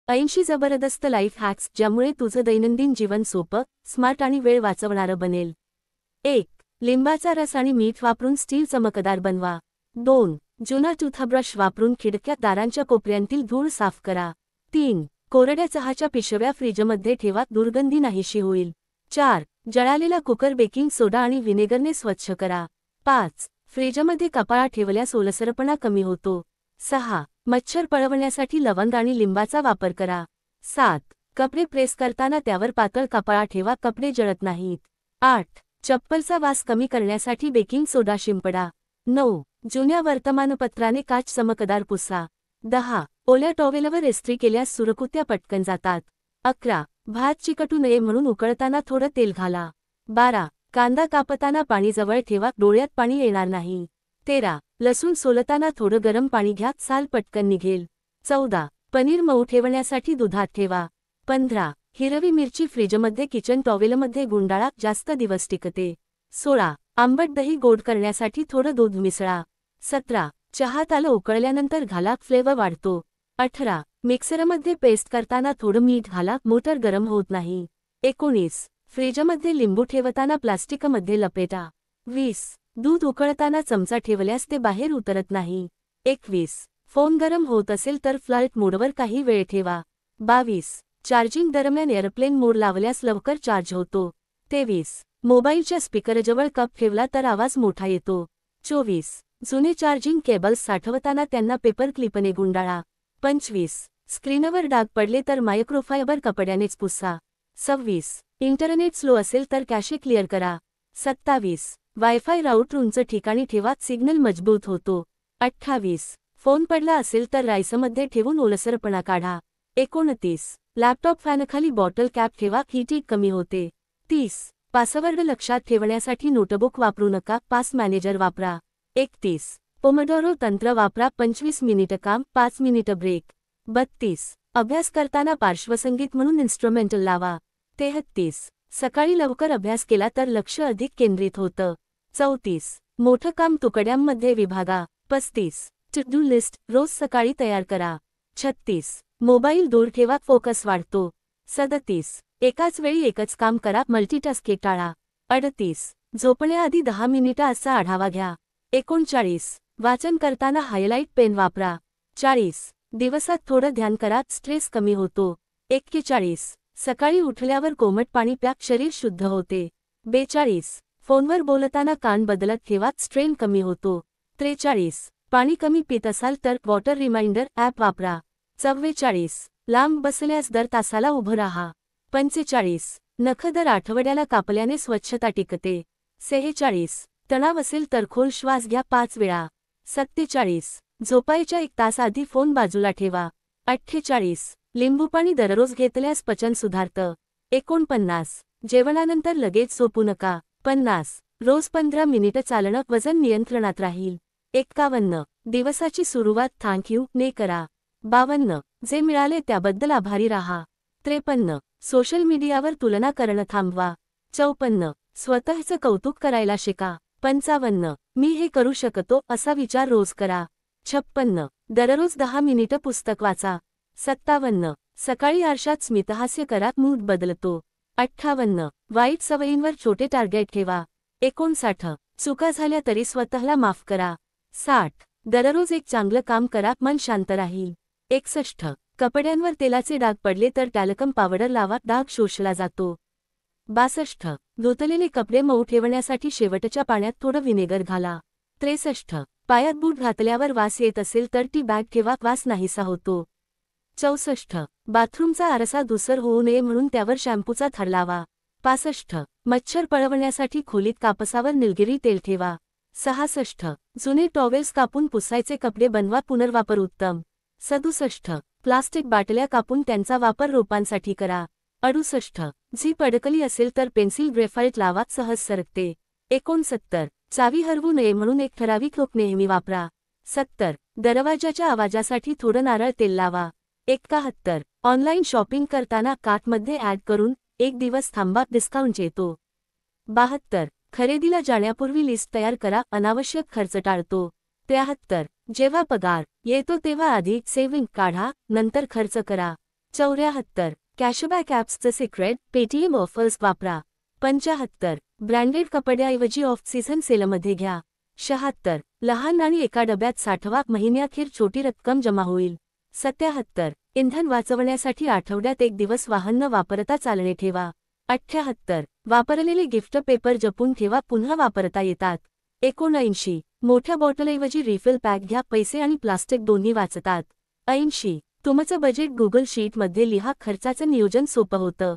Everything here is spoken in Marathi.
80 जबरदस्त लाईफ हॅक्स ज्यामुळे तुझं दैनंदिन जीवन सोपं, स्मार्ट आणि वेळ वाचवणारं बनेल. 1. लिंबाचा रस आणि मीठ वापरून स्टील चमकदार बनवा. 2. जुना टूथब्रश वापरून खिडक्या दारांच्या कोपऱ्यांतील धूळ साफ करा. 3. कोरड्या चहाच्या पिशव्या फ्रीजमध्ये ठेवा, दुर्गंधी नाहीशी होईल. 4. जळालेला कुकर बेकिंग सोडा आणि व्हिनेगरने स्वच्छ करा. 5. फ्रीजमध्ये कपाळा ठेवल्यास ओलसरपणा कमी होतो. 6. मच्छर पळवण्यासाठी लवंग आणि लिंबाचा वापर करा. 7. कपडे प्रेस करताना त्यावर पातळ कपाळा ठेवा, कपडे जळत नाहीत. 8. चप्पलचा वास कमी करण्यासाठी बेकिंग सोडा शिंपडा. 9. जुन्या वर्तमानपत्राने काच चमकदार पुसा. 10. ओल्या टॉवेलवर इस्त्री केल्यास सुरकुत्या पटकन जातात. 11. भात चिकटू नये म्हणून उकळताना थोडं तेल घाला. 12. कांदा कापताना पाणी जवळ ठेवा, डोळ्यात पाणी येणार नाही. 13. लसूण सोलताना थोडं गरम पाणी घ्या, साल पटकन निघेल. 14. पनीर मऊ ठेवण्यासाठी दुधात ठेवा. 15. हिरवी मिरची फ्रीजमध्ये किचन टॉवेलमध्ये गुंडाळा, जास्त दिवस टिकते. 16. आंबट दही गोड करण्यासाठी थोडं दूध मिसळा. 17. चहात आलं उकळल्यानंतर घाला, फ्लेवर वाढतो. 18. मिक्सरमध्ये पेस्ट करताना थोडं मीठ घाला, मोटर गरम होत नाही. 19. फ्रीजमध्ये लिंबू ठेवताना प्लास्टिकमध्ये लपेटा. 20. दूध उकळताना चमचा ठेवल्यास ते बाहेर उतरत नाही. 21. फोन गरम होत असेल तर फ्लाईट मोडवर काही वेळ ठेवा. 22. चार्जिंग दरम्यान एअरप्लेन मोड लावल्यास लवकर चार्ज होतो. 23. मोबाईलच्या स्पीकरजवळ कप ठेवला तर आवाज मोठा येतो. 24. जुने चार्जिंग केबल्स साठवताना त्यांना पेपर क्लिपने गुंडाळा. 25. स्क्रीनवर डाग पडले तर मायक्रोफायबर कपड्यानेच पुसा. 26. इंटरनेट स्लो असेल तर कॅशे क्लिअर करा. 27. वायफाय राऊटर उंच ठिकाणी ठेवा, सिग्नल मजबूत होतो. 28. फोन पडला असेल तर राईसमध्ये ठेवून ओलसरपणा काढा. 29. लॅपटॉप फॅनखाली बॉटल कॅप ठेवा, हीट कमी होते. 30. पासवर्ड लक्षात ठेवण्यासाठी नोटबुक वापरू नका, पास मॅनेजर वापरा. 31. पोमोडोरो तंत्र वापरा, 25 मिनिटं काम, 5 मिनिटं ब्रेक. 32. अभ्यास करताना पार्श्वसंगीत म्हणून इन्स्ट्रुमेंटल लावा. 33. सकाळी लवकर अभ्यास केला तर लक्ष अधिक केंद्रित होतं. 34. मोठं काम तुकड्यांमध्ये विभागा. 35. टू डू लिस्ट रोज सकाळी तयार करा. 36. मोबाईल दूर ठेवा, फोकस वाढतो. 37. एकाच वेळी एकच काम करा, मल्टीटास्किंग टाळा. 38. झोपण्याआधी 10 मिनिटांचा आढावा घ्या. 39. वाचन करताना हायलाइट पेन वापरा. 40. दिवसात थोडं ध्यान करा, स्ट्रेस कमी होतो. 41. सकाळी उठल्यावर कोमट पाणी प्या, शरीर शुद्ध होते. 42. फोनवर बोलताना कान बदलत ठेवा, स्ट्रेन कमी होतो. 43. पाणी कमी पित असाल तर वॉटर रिमाइंडर ॲप वापरा. 44. लांब बसल्यास दर तासाला उभं राहा. 45. नख दर आठवड्याला कापल्याने स्वच्छता टिकते. 46. तणाव असेल तर खोल श्वास घ्या 5 वेळा. 47. झोपायच्या 1 तास आधी फोन बाजूला ठेवा. 48. लिंबू पाणी दररोज घेतल्यास पचन सुधारतं. 49. जेवणानंतर लगेच झोपू नका. 50. रोज 15 मिनिटं चालणं, वजन नियंत्रणात राहील. 51. दिवसाची सुरुवात थँक यू ने करा. 52. जे मिळाले त्याबद्दल आभारी राहा. 53. सोशल मीडियावर तुलना करणं थांबवा. 54. स्वतःचं कौतुक करायला शिका. 55. मी हे करू शकतो असा विचार रोज करा. 56. दररोज 10 मिनिटं पुस्तक वाचा. 57. सकाळी आरशात स्मितहास्य करा, मूड बदलतो. 58. वाईट सवयींवर छोटे टार्गेट ठेवा. 59. चुका झाल्या तरी स्वतःला माफ करा. 60. दररोज एक चांगलं काम करा, मन शांत राहील. 61. कपड्यांवर तेलाचे डाग पडले तर टॅल्कम पावडर लावा, डाग शोषला जातो. 62. धुतलेले कपडे मऊ ठेवण्यासाठी शेवटच्या पाण्यात थोडं व्हिनेगर घाला. 63. पायात बूट घातल्यावर वास येत असेल तर टी बॅग ठेवा, वास नाहीसा होतो. 64. बाथरूमचा आरसा धूसर होऊ नये म्हणून त्यावर शॅम्पूचा थर लावा. 65. मच्छर पळवण्यासाठी खोलीत कापसावर निलगिरी तेल ठेवा. 66. जुने टॉवेल्स कापून पुसायचे कपडे बनवा, पुनर्वापर उत्तम. 67. प्लास्टिक बाटल्या कापून त्यांचा वापर रोपांसाठी करा. 68. झीप अडकली असेल तर पेन्सिल ग्रेफाइट लावा, सहज सरकते. 69. चावी हरवू नये म्हणून एक ठराविक हुक नेहमी वापरा. 70. दरवाजाच्या आवाजासाठी थोडं नारळ तेल लावा. 71. ऑनलाईन शॉपिंग करताना कार्टमध्ये ॲड करून 1 दिवस थांबा, डिस्काउंट येतो. 72. खरेदीला जाण्यापूर्वी लिस्ट तयार करा, अनावश्यक खर्च टाळतो. 73. जेव्हा पगार येतो तेव्हा आधी सेव्हिंग काढा, नंतर खर्च करा. 74. कॅशबॅक ॲप्सचं सिक्रेट, पेटीएम ऑफर्स वापरा. 75. ब्रँडेड कपड्याऐवजी ऑफ सीझन सेलमध्ये घ्या. 76. लहान आणि एका डब्यात साठवा, महिन्याअखेर छोटी रक्कम जमा होईल. 77. इंधन वाचवण्यासाठी आठवड्यात एक दिवस वाहन न वापरता चालणे ठेवा. 78. वापरलेले गिफ्ट पेपर जपून ठेवा, पुन्हा वापरता येतात. 79. मोठ्या बॉटलऐवजी रिफिल पॅक घ्या, पैसे आणि प्लास्टिक दोन्ही वाचतात. 80. तुमचं बजेट गुगल शीटमध्ये लिहा, खर्चाचं नियोजन सोपं होतं.